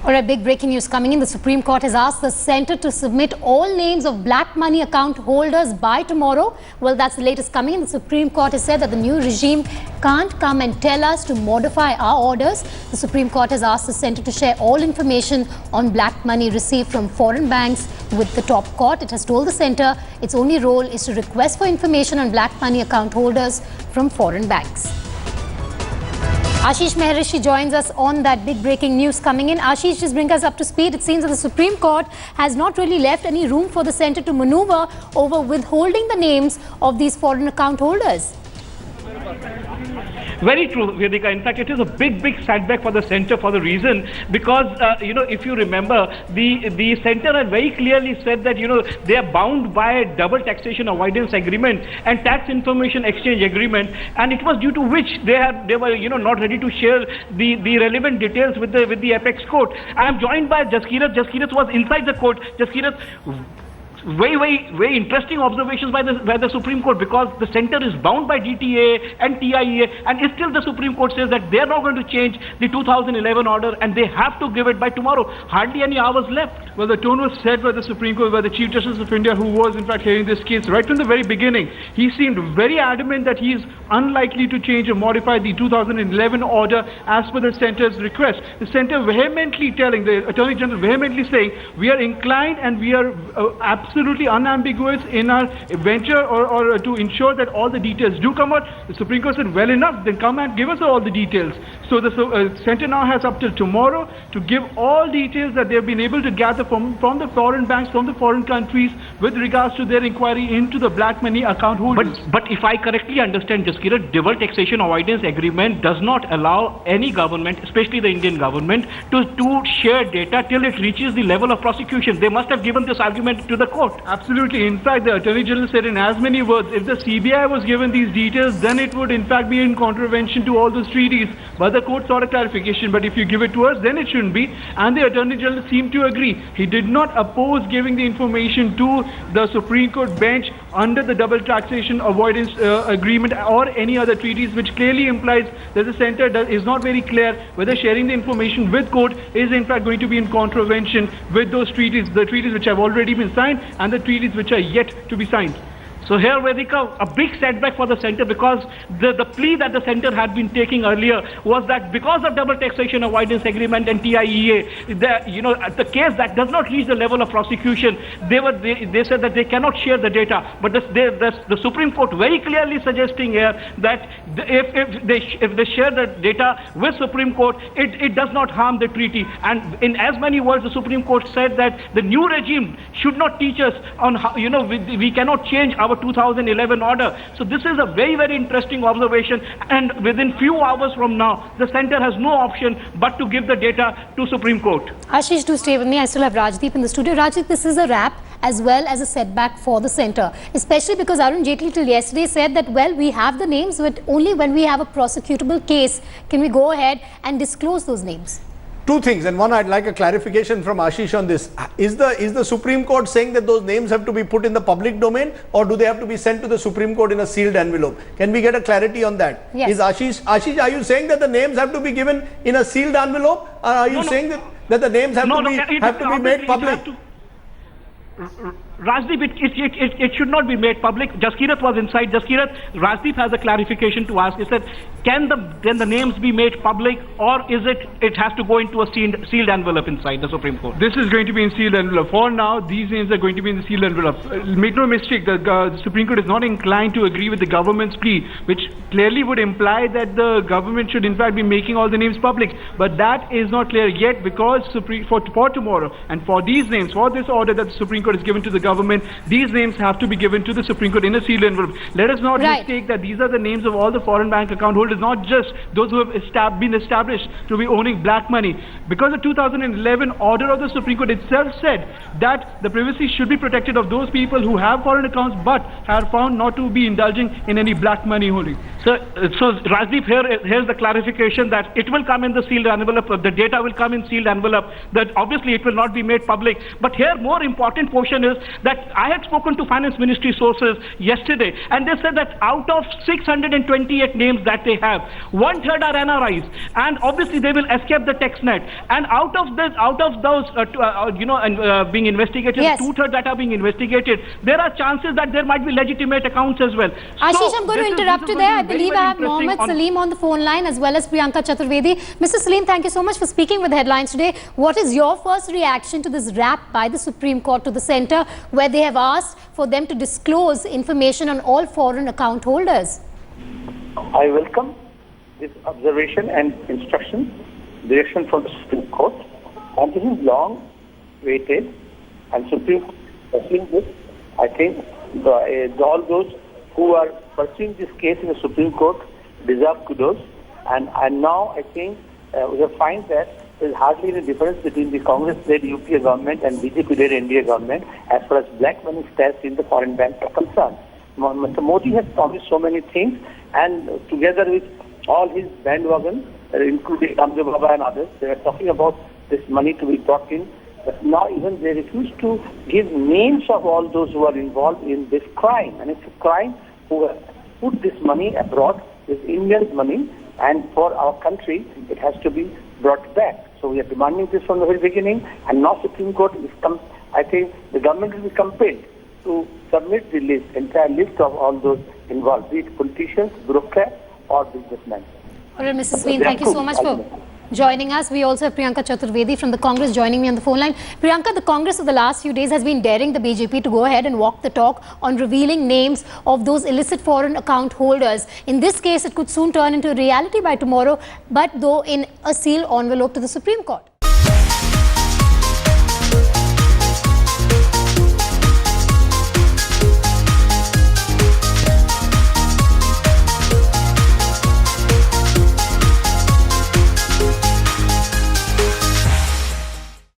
All right, big breaking news coming in. The Supreme Court has asked the centre to submit all names of black money account holders by tomorrow. Well, that's the latest coming in. The Supreme Court has said that the new regime can't come and tell us to modify our orders. The Supreme Court has asked the centre to share all information on black money received from foreign banks with the top court. It has told the centre its only role is to request for information on black money account holders from foreign banks. Ashish Mehrishi joins us on that big breaking news coming in. Ashish, just bring us up to speed. It seems that the Supreme Court has not really left any room for the centre to maneuver over withholding the names of these foreign account holders. Very true, Vedika. In fact, it is a big setback for the centre for the reason because, if you remember, the centre had very clearly said that, they are bound by a double taxation avoidance agreement and tax information exchange agreement, and it was due to which they were, not ready to share the relevant details with the apex court. I am joined by Jaskirat. Jaskirat was inside the court. Jaskirat, very interesting observations by the Supreme Court, because the centre is bound by DTA and TIEA, and still the Supreme Court says that they are not going to change the 2011 order and they have to give it by tomorrow. Hardly any hours left. Well, the tone was set by the Supreme Court, by the Chief Justice of India, who was in fact hearing this case right from the very beginning. He seemed very adamant that he is unlikely to change or modify the 2011 order as per the centre's request. The centre vehemently telling, the Attorney General vehemently saying, we are inclined and we are absolutely unambiguous in our venture or to ensure that all the details do come out. The Supreme Court said, well enough, then come and give us all the details. So the centre now has up till tomorrow to give all details that they have been able to gather from the foreign banks, from the foreign countries, with regards to their inquiry into the black money account holders. But if I correctly understand, Jaskirat, double taxation avoidance agreement does not allow any government, especially the Indian government, to share data till it reaches the level of prosecution. They must have given this argument to the court. Absolutely. In fact, the Attorney General said in as many words, if the CBI was given these details, then it would in fact be in contravention to all those treaties. But the court sought a clarification. But if you give it to us, then it shouldn't be. And the Attorney General seemed to agree. He did not oppose giving the information to the Supreme Court bench under the double taxation avoidance agreement or any other treaties, which clearly implies that the centre is not very clear whether sharing the information with court is in fact going to be in contravention with those treaties, the treaties which have already been signed and the treaties which are yet to be signed. So here, Vedika, a big setback for the centre, because the plea that the centre had been taking earlier was that because of double taxation avoidance agreement and TIEA, the case that does not reach the level of prosecution, they said that they cannot share the data. But the Supreme Court very clearly suggesting here that if they share the data with Supreme Court, it does not harm the treaty. And in as many words, the Supreme Court said that the new regime should not teach us on how, we cannot change our 2011 order. So this is a very interesting observation, and within few hours from now, the centre has no option but to give the data to Supreme Court. Ashish, do stay with me. I still have Rajdeep in the studio. Rajdeep, this is a wrap as well as a setback for the centre, especially because Arun Jaitley till yesterday said that, well, we have the names, but only when we have a prosecutable case can we go ahead and disclose those names. Two things, and one, I'd like a clarification from Ashish on this. Is the Supreme Court saying that those names have to be put in the public domain, or do they have to be sent to the Supreme Court in a sealed envelope? Can we get a clarity on that? Yes. Is Ashish, are you saying that the names have to be given in a sealed envelope, or are you saying that the names have to be made public? Rajdeep, it should not be made public. Jaskirat was inside. Jaskirat, Rajdeep has a clarification to ask. He said, can the names be made public, or is it has to go into a sealed envelope inside the Supreme Court? This is going to be in sealed envelope. For now, these names are going to be in the sealed envelope. Make no mistake, the Supreme Court is not inclined to agree with the government's plea, which clearly would imply that the government should in fact be making all the names public. But that is not clear yet, because for tomorrow and for these names, for this order that the Supreme Court has given to the government, these names have to be given to the Supreme Court in a sealed envelope. Let us not mistake that these are the names of all the foreign bank account holders, not just those who have been established to be owning black money. Because the 2011 order of the Supreme Court itself said that the privacy should be protected of those people who have foreign accounts but are found not to be indulging in any black money holding. So Rajdeep, here's the clarification that it will come in the sealed envelope, the data will come in sealed envelope, that obviously it will not be made public. But here more important portion is that I had spoken to Finance Ministry sources yesterday, and they said that out of 628 names that they have, 1/3 are NRIs, and obviously they will escape the tax net. And out of those, being investigated, Yes. 2/3 that are being investigated, there are chances that there might be legitimate accounts as well. Ashish, I'm going to interrupt you there. I believe I have Mohammed Salim Salim on the phone line as well as Priyanka Chaturvedi. Mr. Salim, thank you so much for speaking with Headlines today. What is your first reaction to this rap by the Supreme Court to the centre, where they have asked for them to disclose information on all foreign account holders? I welcome this observation and instruction, direction from the Supreme Court. And this is long waited, and Supreme Court pursuing this. I think all those who are pursuing this case in the Supreme Court deserve kudos. And now I think we have find that there is hardly any difference between the Congress-led UPA government and BJP-led NDA government as far as black money stashed in the foreign banks are concerned. Mr. Modi has promised so many things, and together with all his bandwagon, including Ramdev Baba and others, they are talking about this money to be brought in. But now even they refuse to give names of all those who are involved in this crime. And it's a crime who have put this money abroad, this Indian money, and for our country, it has to be brought back. So we are demanding this from the very beginning, and now Supreme Court is I think the government will be compelled to submit the list, entire list of all those involved, be it politicians, bureaucrats, or businessmen. All right, Mr. Sween, thank you so much for joining us. We also have Priyanka Chaturvedi from the Congress joining me on the phone line. Priyanka, the Congress of the last few days has been daring the BJP to go ahead and walk the talk on revealing names of those illicit foreign account holders. In this case, it could soon turn into reality by tomorrow, but though in a sealed envelope to the Supreme Court.